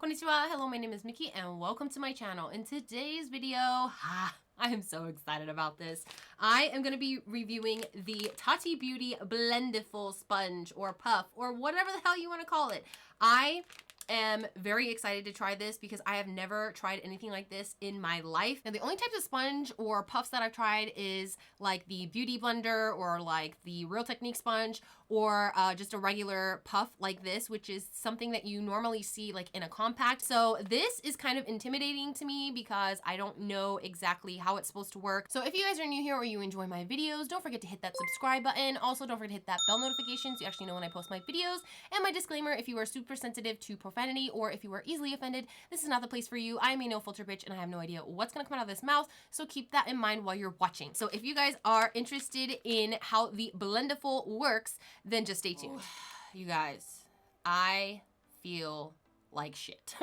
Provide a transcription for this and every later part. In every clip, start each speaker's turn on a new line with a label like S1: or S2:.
S1: Konnichiwa, hello, my name is Miki and welcome to my channel. In today's video, I am so excited about this. I am going to be reviewing the TATI Beauty Blendiful Sponge or Puff or whatever the hell you want to call it. I am very excited to try this because I have never tried anything like this in my life. Now, the only types of sponge or puffs that I've tried is like the Beauty Blender or like the Real Technique sponge or just a regular puff like this, which is something that you normally see like in a compact. So this is kind of intimidating to me because I don't know exactly how it's supposed to work. So if you guys are new here or you enjoy my videos, don't forget to hit that subscribe button. Also, don't forget to hit that bell notification so you actually know when I post my videos. And my disclaimer, if you are super sensitive to profanity or if you are easily offended, this is not the place for you. I am a no filter bitch and I have no idea what's gonna come out of this mouth, so keep that in mind while you're watching. So if you guys are interested in how the Blendiful works, then just stay tuned. You guys, I feel like shit.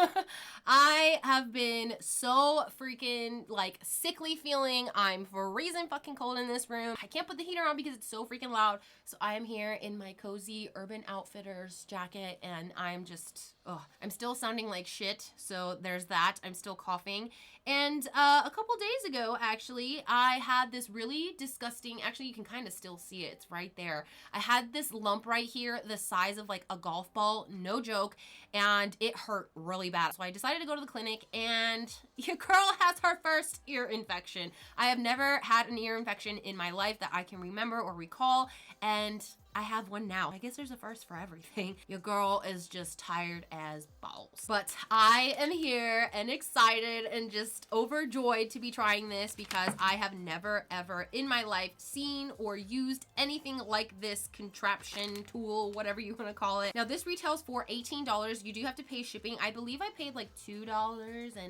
S1: I have been so freaking like sickly feeling. I'm freezing fucking cold in this room. I can't put the heater on because it's so freaking loud. So I am here in my cozy Urban Outfitters jacket and I'm just, I'm still sounding like shit. So there's that. I'm still coughing. And a couple days ago, actually, I had this really disgusting, actually you can kind of still see it. It's right there. I had this lump right here, the size of like a golf ball, no joke. And it hurt really bad. So I decided to go to the clinic and your girl has her first ear infection. I have never had an ear infection in my life that I can remember or recall, and I have one now. I guess there's a first for everything. Your girl is just tired as balls. But I am here and excited and just overjoyed to be trying this because I have never ever in my life seen or used anything like this contraption, tool, whatever you want to call it. Now this retails for $18. You do have to pay shipping. I believe I paid like $2.90,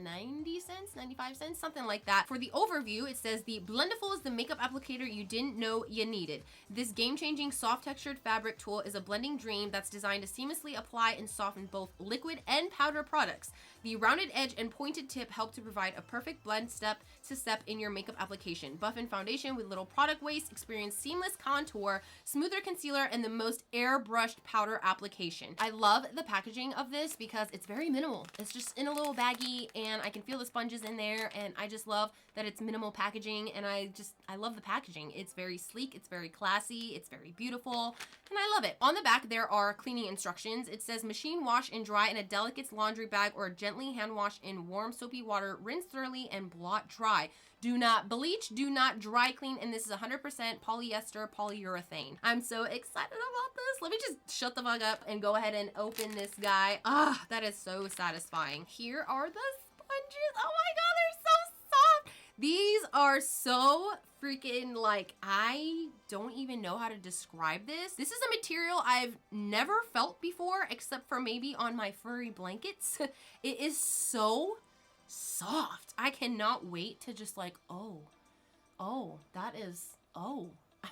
S1: 95 cents, something like that. For the overview, it says the Blendiful is the makeup applicator you didn't know you needed. This game-changing soft textured fabric tool is a blending dream that's designed to seamlessly apply and soften both liquid and powder products. The rounded edge and pointed tip help to provide a perfect blend step to step in your makeup application. Buff and foundation with little product waste, experience seamless contour, smoother concealer, and the most airbrushed powder application. I love the packaging of this because it's very minimal. It's just in a little baggie and I can feel the sponges in there, and I just love that it's minimal packaging, and I love the packaging. It's very sleek, it's very classy, it's very beautiful, and I love it. On the back, there are cleaning instructions. It says machine wash and dry in a delicate laundry bag or gently hand wash in warm soapy water, rinse thoroughly and blot dry. Do not bleach, do not dry clean, and this is 100% polyester polyurethane. I'm so excited about this. Let me just shut the fuck up and go ahead and open this guy. Ah, that is so satisfying. Here are the sponges. Oh my god, they're so soft. These are so freaking, like, I don't even know how to describe this. This is a material I've never felt before except for maybe on my furry blankets. It is so soft. I cannot wait to just like, I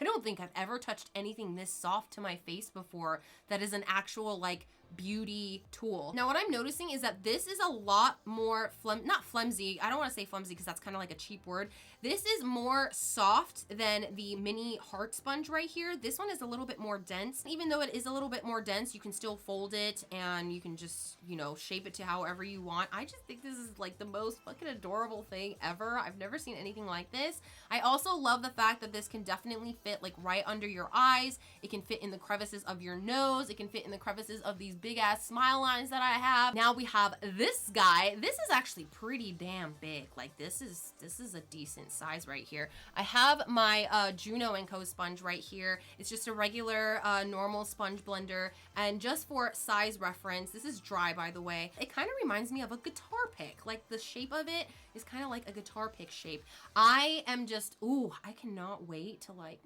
S1: don't think I've ever touched anything this soft to my face before that is an actual like beauty tool. Now what I'm noticing is that this is a lot more not flimsy. I don't want to say flimsy because that's kind of like a cheap word. This is more soft than the mini heart sponge right here. This one is a little bit more dense. Even though it is a little bit more dense, you can still fold it and you can just, you know, shape it to however you want. I just think this is like the most fucking adorable thing ever. I've never seen anything like this. I also love the fact that this can definitely fit like right under your eyes. It can fit in the crevices of your nose. It can fit in the crevices of these big ass smile lines that I have. Now we have this guy. This is actually pretty damn big. Like this is a decent size right here. I have my Juno & Co sponge right here. It's just a regular normal sponge blender, and just for size reference, this is dry by the way. It kind of reminds me of a guitar pick. Like the shape of it is kind of like a guitar pick shape. I am just, ooh, I cannot wait to like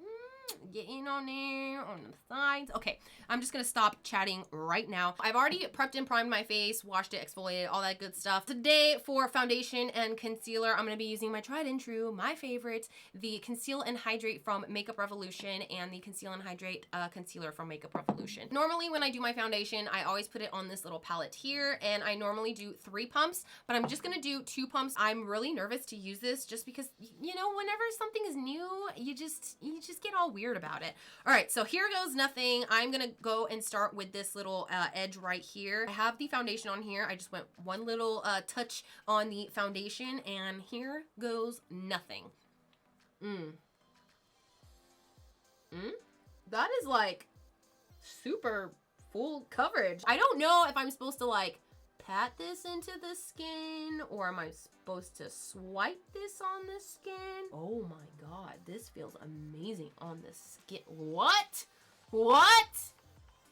S1: get in on there on the sides. Okay, I'm just gonna stop chatting right now. I've already prepped and primed my face, washed it, exfoliated, all that good stuff. Today for foundation and concealer, I'm gonna be using my tried and true, my favorite, the Conceal and Hydrate from Makeup Revolution and the Conceal and Hydrate concealer from Makeup Revolution. Normally when I do my foundation, I always put it on this little palette here, and I normally do 3 pumps, but I'm just gonna do 2 pumps. I'm really nervous to use this just because, you know, whenever something is new, you just get all weird weird about it. All right, so here goes nothing. I'm gonna go and start with this little edge right here. I have the foundation on here. I just went one little touch on the foundation, and here goes nothing. That is like super full coverage. I don't know if I'm supposed to like pat this into the skin, or am I supposed to swipe this on the skin? Oh my god, this feels amazing on the skin. What?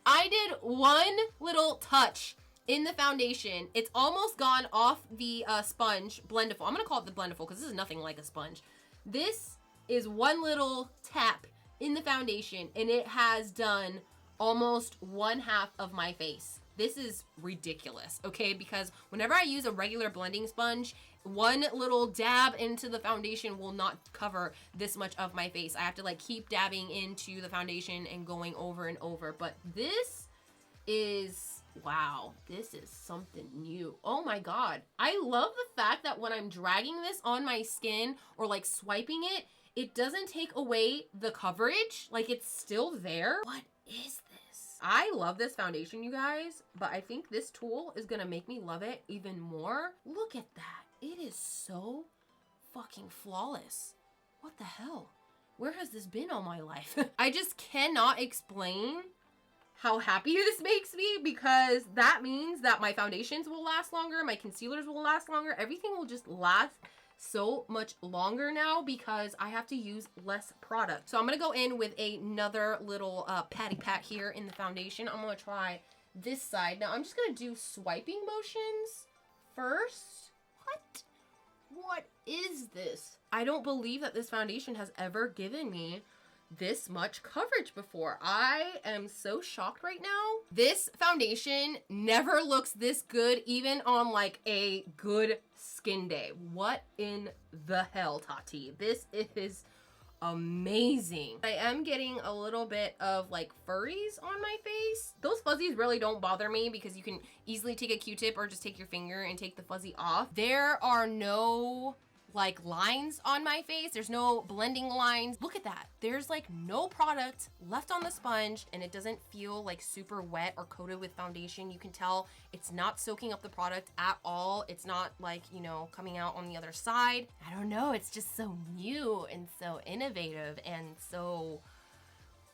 S1: I did one little touch in the foundation. It's almost gone off the sponge, Blendiful. I'm gonna call it the Blendiful because this is nothing like a sponge. This is one little tap in the foundation, and it has done almost 1/2 of my face. This is ridiculous, okay? Because whenever I use a regular blending sponge, one little dab into the foundation will not cover this much of my face. I have to like keep dabbing into the foundation and going over and over. But this is, wow, this is something new. Oh my god. I love the fact that when I'm dragging this on my skin or like swiping it, it doesn't take away the coverage. Like, it's still there. What is this? I love this foundation, you guys, but I think this tool is gonna make me love it even more. Look at that. It is so fucking flawless. What the hell? Where has this been all my life? I just cannot explain how happy this makes me, because that means that my foundations will last longer, my concealers will last longer, everything will just last so much longer now because I have to use less product. So I'm gonna go in with another little patty pat here in the foundation. I'm gonna try this side. Now I'm just gonna do swiping motions first. What is this? I don't believe that this foundation has ever given me this much coverage before. I am so shocked right now. This foundation never looks this good, even on like a good skin day. What in the hell, Tati? This is amazing. I am getting a little bit of like furries on my face. Those fuzzies really don't bother me because you can easily take a Q-tip or just take your finger and take the fuzzy off. There are no like lines on my face. There's no blending lines. Look at that. There's like no product left on the sponge, and it doesn't feel like super wet or coated with foundation. You can tell it's not soaking up the product at all. It's not like, you know, coming out on the other side. I don't know. It's just so new and so innovative and so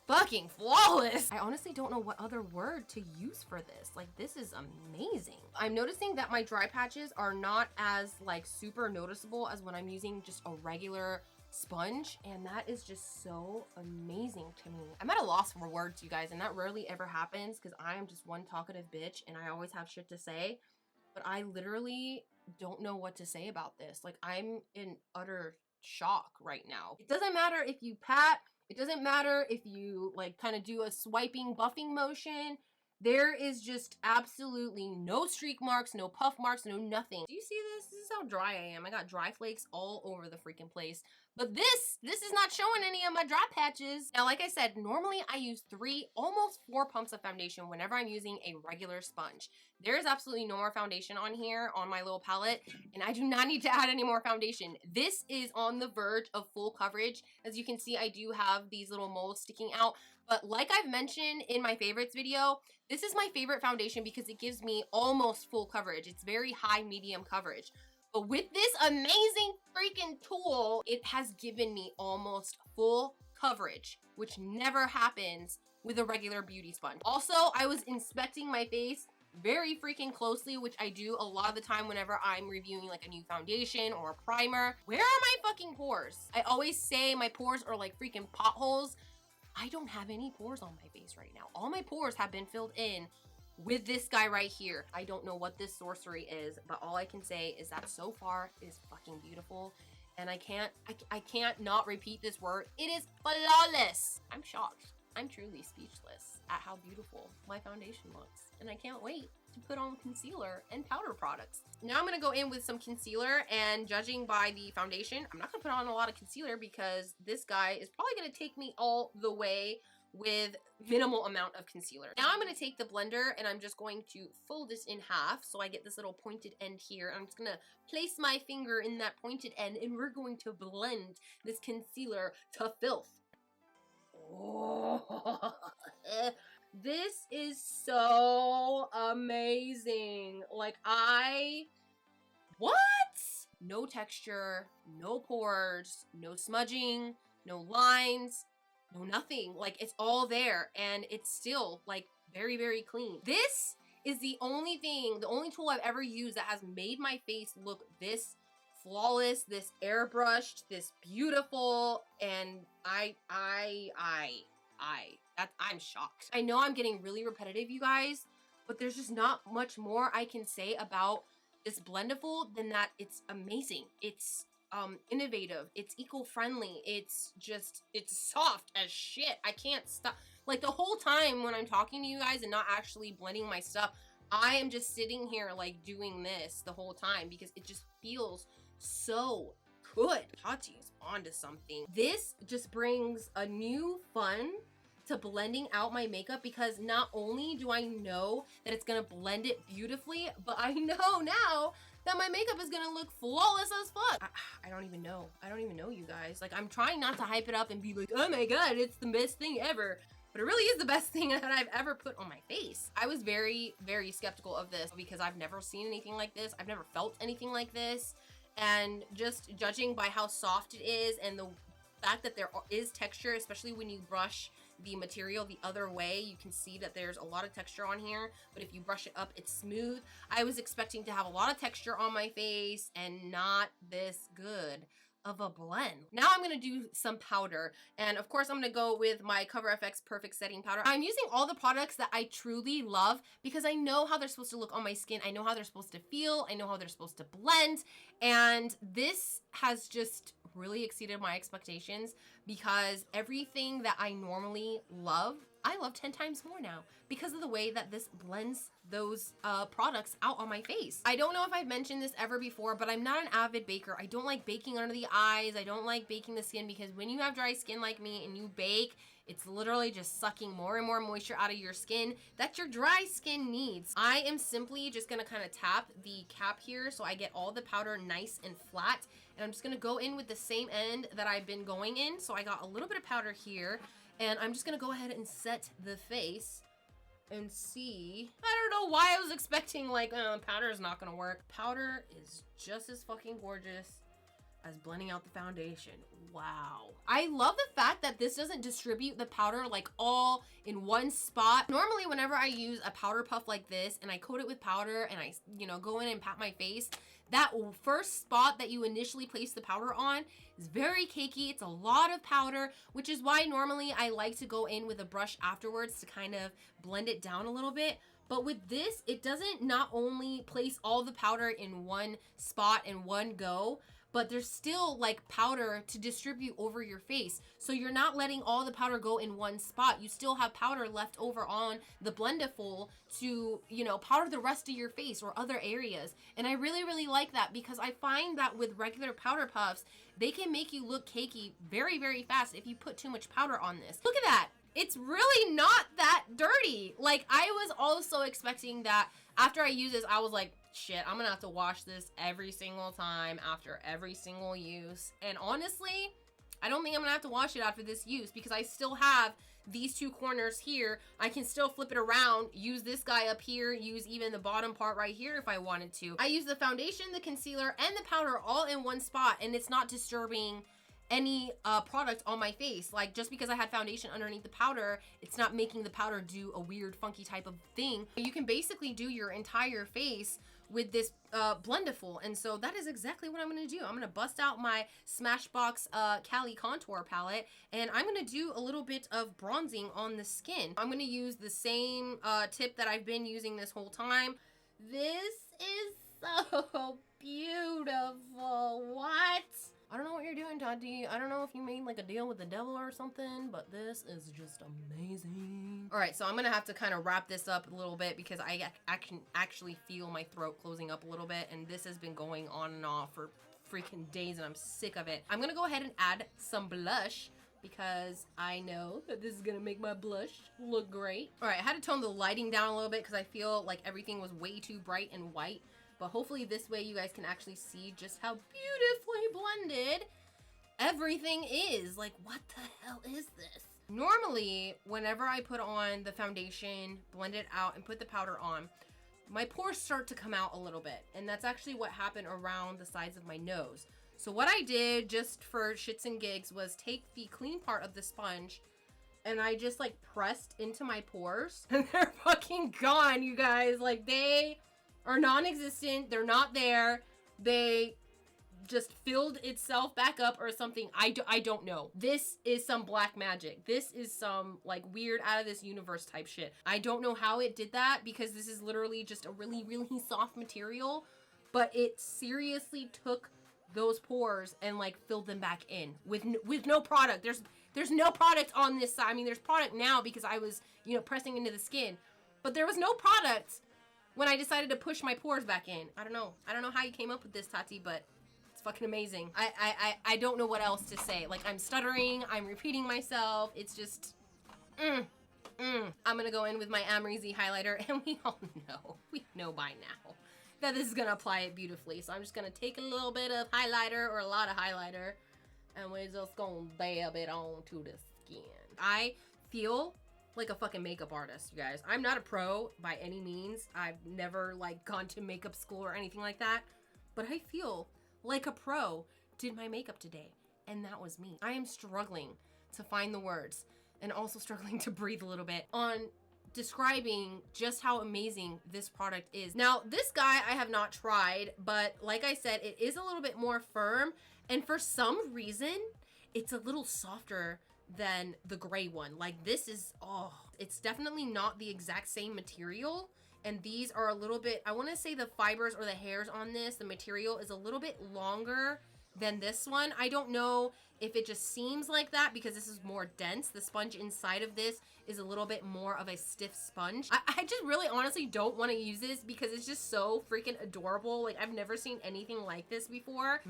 S1: fucking flawless. I honestly don't know what other word to use for this. Like, this is amazing. I'm noticing that my dry patches are not as like super noticeable as when I'm using just a regular sponge, and that is just so amazing to me. I'm at a loss for words, you guys, and that rarely ever happens because I am just one talkative bitch and I always have shit to say, but I literally don't know what to say about this. Like, I'm in utter shock right now. It doesn't matter if you pat, it doesn't matter if you like kind of do a swiping buffing motion. There is just absolutely no streak marks, no puff marks, no nothing. Do you see this? This is how dry I am. I got dry flakes all over the freaking place. But this is not showing any of my dry patches. Now, like I said, normally I use 3, almost 4 pumps of foundation whenever I'm using a regular sponge. There is absolutely no more foundation on here on my little palette, and I do not need to add any more foundation. This is on the verge of full coverage. As you can see, I do have these little moles sticking out, but like I've mentioned in my favorites video, this is my favorite foundation because it gives me almost full coverage. It's very high medium coverage. But with this amazing freaking tool, it has given me almost full coverage, which never happens with a regular beauty sponge. Also, I was inspecting my face very freaking closely, which I do a lot of the time whenever I'm reviewing like a new foundation or a primer. Where are my fucking pores? I always say my pores are like freaking potholes. I don't have any pores on my face right now. All my pores have been filled in with this guy right here. I don't know what this sorcery is, but all I can say is that so far it is fucking beautiful, and I can't not repeat this word. It is flawless. I'm shocked. I'm truly speechless at how beautiful my foundation looks, and I can't wait to put on concealer and powder products. Now I'm gonna go in with some concealer, and judging by the foundation, I'm not gonna put on a lot of concealer because this guy is probably gonna take me all the way with minimal amount of concealer. Now I'm gonna take the blender and I'm just going to fold this in half so I get this little pointed end here. I'm just gonna place my finger in that pointed end and we're going to blend this concealer to filth. Oh, this is so amazing. Like, what? No texture, no pores, no smudging, no lines, no nothing. Like, it's all there, and it's still, like, very, very clean. This is the only thing, the only tool I've ever used that has made my face look this flawless, this airbrushed, this beautiful, and I'm shocked. I know I'm getting really repetitive, you guys, but there's just not much more I can say about this Blendiful than that it's amazing. It's innovative, it's eco-friendly, it's soft as shit. I can't stop. Like, the whole time when I'm talking to you guys and not actually blending my stuff, I am just sitting here like doing this the whole time because it just feels so good. TATI is onto something. This just brings a new fun to blending out my makeup, because not only do I know that it's gonna blend it beautifully, but I know now that my makeup is gonna look flawless as fuck. I don't even know. I don't even know, you guys. Like, I'm trying not to hype it up and be like, oh my god, it's the best thing ever. But it really is the best thing that I've ever put on my face. I was very, very skeptical of this because I've never seen anything like this. I've never felt anything like this. And just judging by how soft it is and the fact that there is texture, especially when you brush the material the other way, you can see that there's a lot of texture on here, but if you brush it up, it's smooth. I was expecting to have a lot of texture on my face and not this good of a blend. Now I'm gonna do some powder, and of course I'm gonna go with my Cover FX Perfect Setting Powder. I'm using all the products that I truly love because I know how they're supposed to look on my skin. I know how they're supposed to feel. I know how they're supposed to blend, and this has just really exceeded my expectations because everything that I normally love, I love 10 times more now because of the way that this blends those products out on my face. I don't know if I've mentioned this ever before, but I'm not an avid baker. I don't like baking under the eyes. I don't like baking the skin because when you have dry skin like me and you bake, it's literally just sucking more and more moisture out of your skin that your dry skin needs. I am simply just gonna kind of tap the cap here so I get all the powder nice and flat. And I'm just gonna go in with the same end that I've been going in. So I got a little bit of powder here, and I'm just gonna go ahead and set the face and see. I don't know why I was expecting like, powder is not gonna work. Powder is just as fucking gorgeous as blending out the foundation. Wow. I love the fact that this doesn't distribute the powder like all in one spot. Normally, whenever I use a powder puff like this and I coat it with powder and I, go in and pat my face, that first spot that you initially place the powder on is very cakey. It's a lot of powder, which is why normally I like to go in with a brush afterwards to kind of blend it down a little bit. But with this, it doesn't not only place all the powder in one spot in one go, but there's still like powder to distribute over your face. So you're not letting all the powder go in one spot. You still have powder left over on the Blendiful to, powder the rest of your face or other areas. And I really, really like that because I find that with regular powder puffs, they can make you look cakey very, very fast if you put too much powder on this. Look at that. It's really not that dirty. Like, I was also expecting that after I use this, I was like, shit, I'm gonna have to wash this every single time after every single use. And honestly, I don't think I'm gonna have to wash it after this use because I still have these two corners here. I can still flip it around, use this guy up here, use even the bottom part right here if I wanted to. I use the foundation, the concealer, and the powder all in one spot, and it's not disturbing any product on my face. Like, just because I had foundation underneath the powder, it's not making the powder do a weird funky type of thing. You can basically do your entire face with this Blendiful, and so that is exactly what I'm gonna do. I'm gonna bust out my Smashbox Cali Contour palette, and I'm gonna do a little bit of bronzing on the skin. I'm gonna use the same tip that I've been using this whole time. This is so beautiful. What? I don't know what you're doing, TATI. I don't know if you made like a deal with the devil or something, but this is just amazing. All right, so I'm gonna have to kind of wrap this up a little bit because I can actually feel my throat closing up a little bit, and this has been going on and off for freaking days, and I'm sick of it. I'm gonna go ahead and add some blush because I know that this is gonna make my blush look great. All right, I had to tone the lighting down a little bit because I feel like everything was way too bright and white. But hopefully this way you guys can actually see just how beautifully blended everything is. Like, what the hell is this? Normally, whenever I put on the foundation, blend it out, and put the powder on, my pores start to come out a little bit. And that's actually what happened around the sides of my nose. So what I did, just for shits and gigs, was take the clean part of the sponge and I just like pressed into my pores. And they're fucking gone, you guys. Like, they are non-existent. They're not there. They just filled itself back up or something. I don't know. This is some black magic. This is some like weird out of this universe type shit. I don't know how it did that, because this is literally just a really, really soft material, but it seriously took those pores and like filled them back in with no product. There's no product on this side. I mean, there's product now because I was, you know, pressing into the skin, but there was no product when I decided to push my pores back in. I don't know how you came up with this, Tati, but fucking amazing. I don't know what else to say. Like, I'm stuttering, I'm repeating myself. It's just, I'm gonna go in with my Amrezy highlighter, and we know by now that this is gonna apply it beautifully. So I'm just gonna take a little bit of highlighter, or a lot of highlighter, and we're just gonna dab it onto the skin. I feel like a fucking makeup artist, you guys. I'm not a pro by any means. I've never like gone to makeup school or anything like that, but I feel like a pro did my makeup today, and that was me. I am struggling to find the words, and also struggling to breathe a little bit on describing just how amazing this product is. Now, this guy I have not tried, but like I said, it is a little bit more firm, and for some reason, it's a little softer than the gray one. Like, this is, it's definitely not the exact same material. And these are a little bit, I want to say the fibers or the hairs on this, the material is a little bit longer than this one. I don't know if it just seems like that because this is more dense. The sponge inside of this is a little bit more of a stiff sponge. I just really honestly don't want to use this because it's just so freaking adorable. Like, I've never seen anything like this before.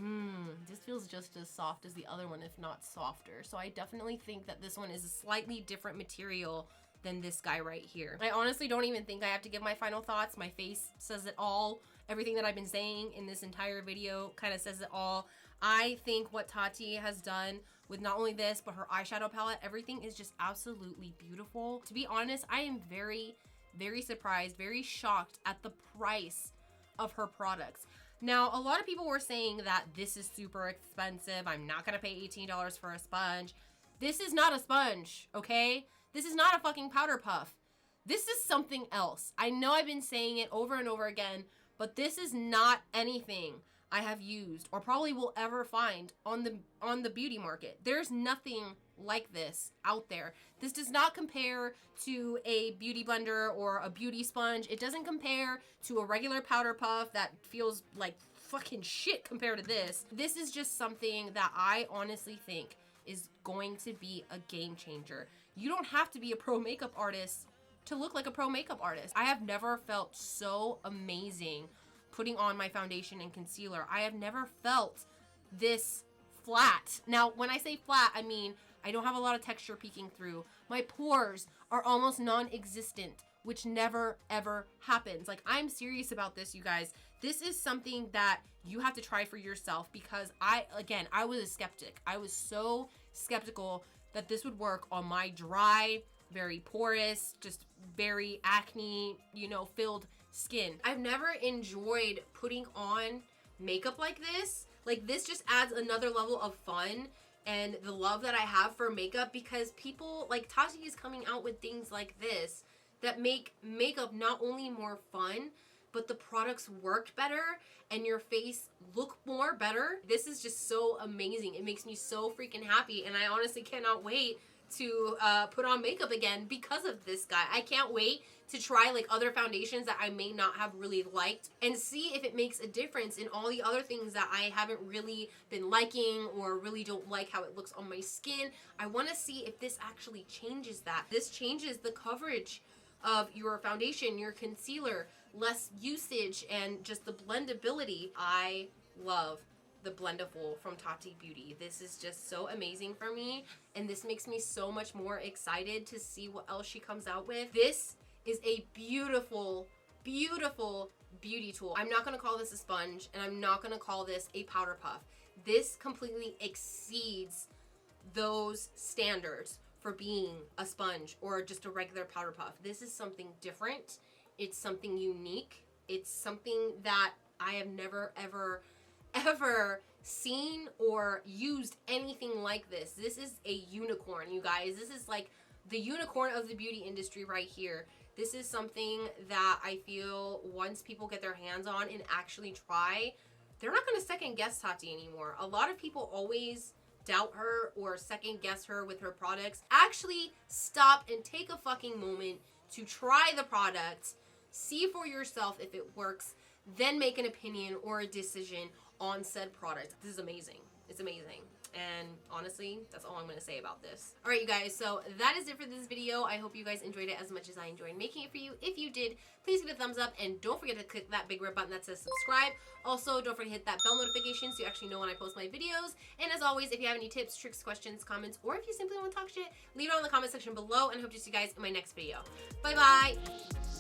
S1: This feels just as soft as the other one, if not softer. So I definitely think that this one is a slightly different material than this guy right here. I honestly don't even think I have to give my final thoughts. My face says it all. Everything that I've been saying in this entire video kind of says it all. I think what Tati has done with not only this, but her eyeshadow palette, everything is just absolutely beautiful. To be honest, I am very, very surprised, very shocked at the price of her products. Now, a lot of people were saying that this is super expensive. I'm not gonna pay $18 for a sponge. This is not a sponge, okay? This is not a fucking powder puff. This is something else. I know I've been saying it over and over again, but this is not anything I have used or probably will ever find on the beauty market. There's nothing like this out there. This does not compare to a beauty blender or a beauty sponge. It doesn't compare to a regular powder puff that feels like fucking shit compared to this. This is just something that I honestly think is going to be a game changer. You don't have to be a pro makeup artist to look like a pro makeup artist. I have never felt so amazing putting on my foundation and concealer. I have never felt this flat. Now, when I say flat, I mean I don't have a lot of texture peeking through. My pores are almost non-existent, which never ever happens. Like, I'm serious about this, you guys. This is something that you have to try for yourself, because I was a skeptic. I was so skeptical that this would work on my dry, very porous, just very acne, you know, filled skin. I've never enjoyed putting on makeup like this. Like, this just adds another level of fun and the love that I have for makeup, because people like Tati is coming out with things like this that make makeup not only more fun, but the products work better and your face look more better. This is just so amazing. It makes me so freaking happy, and I honestly cannot wait to put on makeup again because of this guy. I can't wait to try like other foundations that I may not have really liked and see if it makes a difference in all the other things that I haven't really been liking or really don't like how it looks on my skin. I want to see if this actually changes that. This changes the coverage of your foundation, your concealer, less usage, and just the blendability. I love the Blendiful from Tati Beauty. This is just so amazing for me, and this makes me so much more excited to see what else she comes out with. This is a beautiful, beautiful beauty tool. I'm not gonna call this a sponge, and I'm not gonna call this a powder puff. This completely exceeds those standards for being a sponge or just a regular powder puff. This is something different. It's something unique. It's something that I have never, ever seen or used anything like this. This is a unicorn, you guys. This is like the unicorn of the beauty industry right here. This is something that I feel once people get their hands on and actually try, they're not going to second guess Tati anymore. A lot of people always doubt her or second guess her with her products. Actually stop and take a fucking moment to try the product, see for yourself if it works, then make an opinion or a decision on said product. This is amazing. It's amazing. And honestly, that's all I'm going to say about this. All right, you guys, so that is it for this video. I hope you guys enjoyed it as much as I enjoyed making it for you. If you did, please give it a thumbs up and don't forget to click that big red button that says subscribe. Also, don't forget to hit that bell notification so you actually know when I post my videos. And as always, if you have any tips, tricks, questions, comments, or if you simply want to talk shit, leave it on in the comment section below, and I hope to see you guys in my next video. Bye-bye!